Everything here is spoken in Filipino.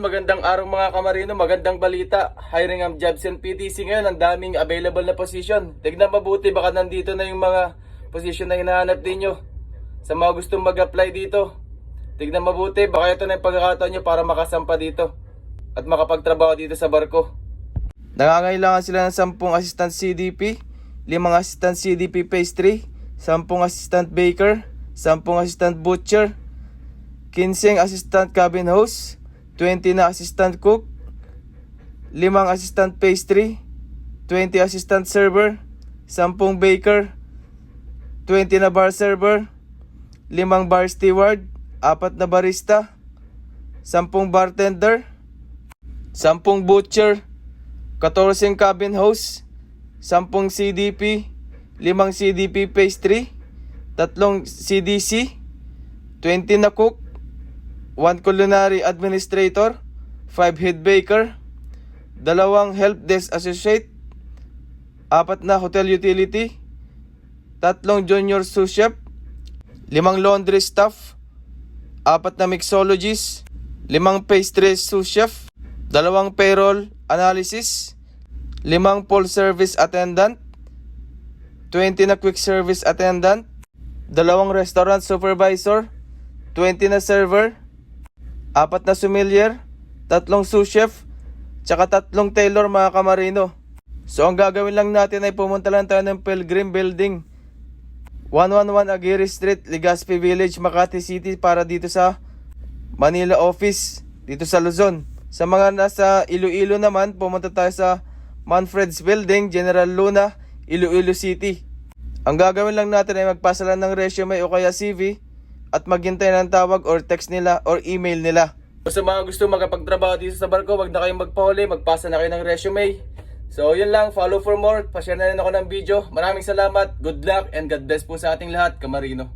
magandang araw mga kamarino, magandang balita. Hiring ang Jobs and PTC ngayon, ang daming available na position. Tignan mabuti, baka nandito na yung mga position na hinahanap ninyo. Sa mga gustong mag-apply dito, tignan mabuti, baka ito na yung pagkakataon nyo para makasampa dito at makapagtrabaho dito sa barko. Nangangailangan sila ng 10 assistant CDP, 5 assistant CDP pastry, 10 assistant baker, 10 assistant butcher, 15 assistant cabin host, 20 na assistant cook, 5 assistant pastry, 20 assistant server, 10 baker, 20 na bar server, 5 bar steward, 4 na barista, 10 bartender, 10 butcher, 14 cabin host, 10 CDP, 5 CDP pastry, 3 CDC, 20 na cook, 1 culinary administrator, 5 head baker, 2 help desk associate, 4 na hotel utility, 3 junior sous chef, 5 laundry staff, 4 na mixologist, 5 pastry sous chef, 2 payroll analysis, 5 full service attendant, 20 na quick service attendant, 2 restaurant supervisor, 20 na server, 4 na sommelier, 3 sous chef, tsaka 3 tailor mga kamarino. So ang gagawin lang natin ay pumunta lang tayo ng Pilgrim Building, 111 Aguirre Street, Legazpi Village, Makati City para dito sa Manila office, dito sa Luzon. Sa mga nasa Iloilo naman, pumunta tayo sa Manfred's Building, General Luna, Iloilo City. Ang gagawin lang natin ay magpasa lang ng resume o kaya CV at maghintay ng tawag or text nila or email nila. Sa mga gusto magkapagtrabaho dito sa barko, wag na kayong magpahuli, magpasa na kayo ng resume. So yun lang, follow for more, pa-share na rin ako ng video. Maraming salamat, good luck and God bless po sa ating lahat, kamarino.